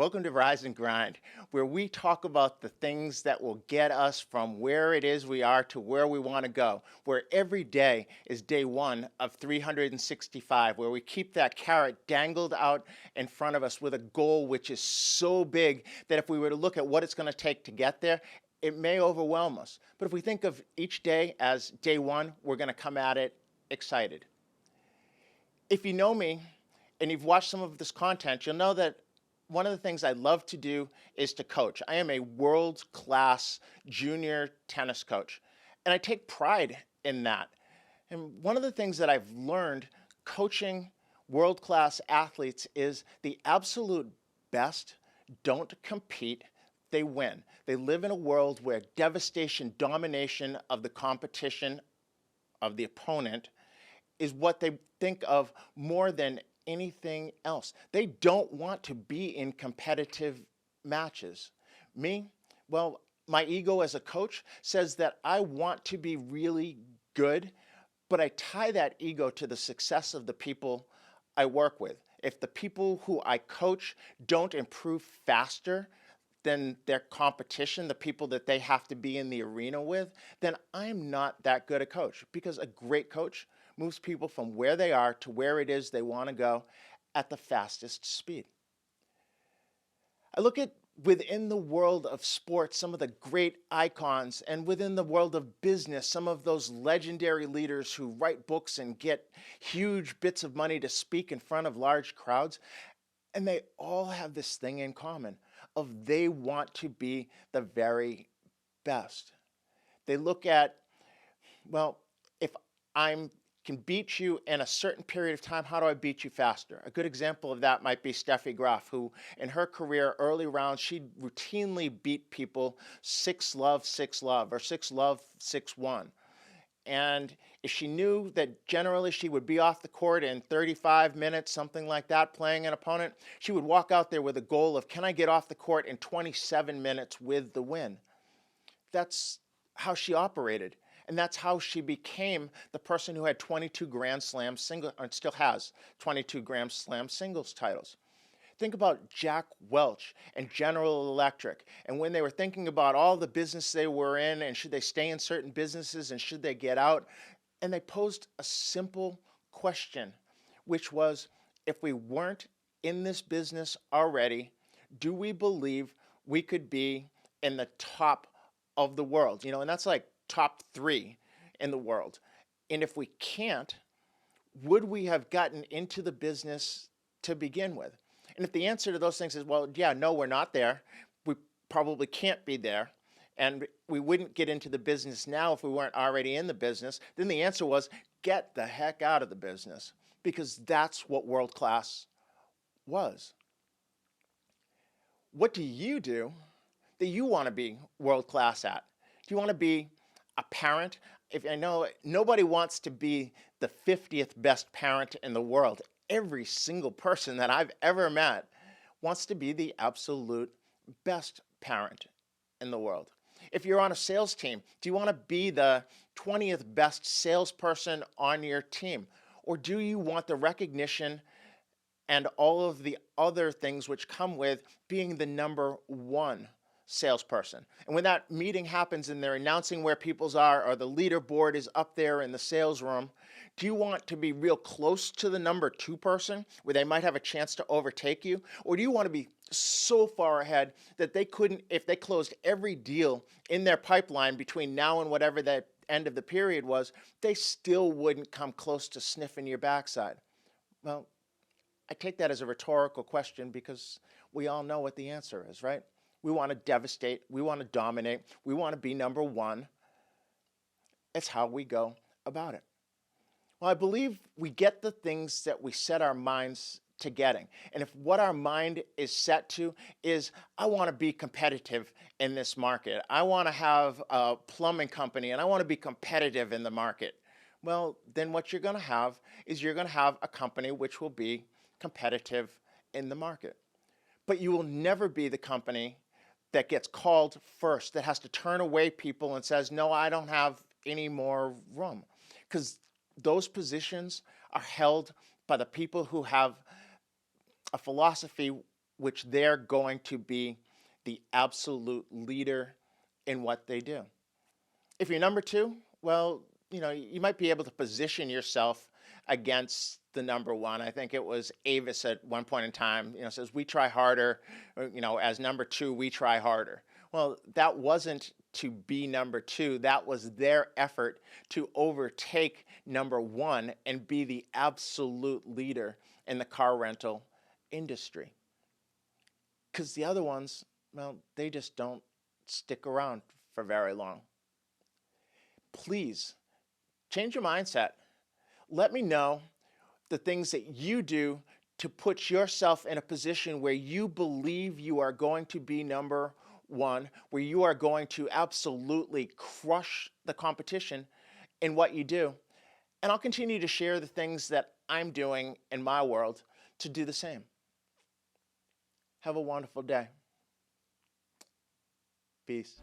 Welcome to Rise and Grind, where we talk about the things that will get us from where it is we are to where we want to go, where every day is day one of 365, where we keep that carrot dangled out in front of us with a goal which is so big that if we were to look at what it's going to take to get there, it may overwhelm us. But if we think of each day as day one, we're going to come at it excited. If you know me and you've watched some of this content, you'll know that one of the things I love to do is to coach. I am a world-class junior tennis coach, and I take pride in that. And one of the things that I've learned coaching world-class athletes is the absolute best don't compete, they win. They live in a world where devastation, domination of the competition, of the opponent, is what they think of more than anything else. They don't want to be in competitive matches. Me, well, my ego as a coach says that I want to be really good, but I tie that ego to the success of the people I work with. If the people who I coach don't improve faster than their competition, the people that they have to be in the arena with, then I'm not that good a coach, because a great coach moves people from where they are to where it is they want to go at the fastest speed. I look at within the world of sports some of the great icons, and within the world of business some of those legendary leaders who write books and get huge bits of money to speak in front of large crowds, and they all have this thing in common of they want to be the very best. They look at, well, if I can beat you in a certain period of time, how do I beat you faster? A good example of that might be Steffi Graf, who in her career, early rounds, she routinely beat people 6-love, 6-love, or 6-love, 6-1. And if she knew that generally she would be off the court in 35 minutes, something like that, playing an opponent, she would walk out there with a goal of, can I get off the court in 27 minutes with the win? That's how she operated. And that's how she became the person who had 22 Grand Slam singles, or still has 22 Grand Slam singles titles. Think about Jack Welch and General Electric, and when they were thinking about all the business they were in, and should they stay in certain businesses and should they get out, and they posed a simple question, which was, if we weren't in this business already, do we believe we could be in the top of the world? And that's like top 3 in the world. And if we can't, would we have gotten into the business to begin with? And if the answer to those things is, well, yeah, no, we're not there, we probably can't be there, and we wouldn't get into the business now if we weren't already in the business, then the answer was, get the heck out of the business, because that's what world class was. What do you do that you want to be world class at? Do you want to be a parent? If I know nobody wants to be the 50th best parent in the world. Every single person that I've ever met wants to be the absolute best parent in the world. If you're on a sales team, do you want to be the 20th best salesperson on your team? Or do you want the recognition and all of the other things which come with being the number one salesperson? And when that meeting happens and they're announcing where people's are, or the leaderboard is up there in the sales room, do you want to be real close to the number 2 person where they might have a chance to overtake you? Or do you want to be so far ahead that they couldn't, if they closed every deal in their pipeline between now and whatever the end of the period was, they still wouldn't come close to sniffing your backside? Well, I take that as a rhetorical question because we all know what the answer is, right? We want to devastate. We want to dominate. We want to be number 1. It's how we go about it. Well, I believe we get the things that we set our minds to getting. And if what our mind is set to is, I want to be competitive in this market, I want to have a plumbing company, and I want to be competitive in the market, well, then what you're going to have is you're going to have a company which will be competitive in the market. But you will never be the company that gets called first, that has to turn away people and says, no, I don't have any more room. Because those positions are held by the people who have a philosophy which they're going to be the absolute leader in what they do. If you're number two, well, you might be able to position yourself against the number one. I think it was Avis at one point in time, says we try harder, as number two, we try harder. Well, that wasn't to be number two. That was their effort to overtake number one and be the absolute leader in the car rental industry. Because the other ones, well, they just don't stick around for very long. Please change your mindset. Let me know the things that you do to put yourself in a position where you believe you are going to be number one, where you are going to absolutely crush the competition in what you do. And I'll continue to share the things that I'm doing in my world to do the same. Have a wonderful day. Peace.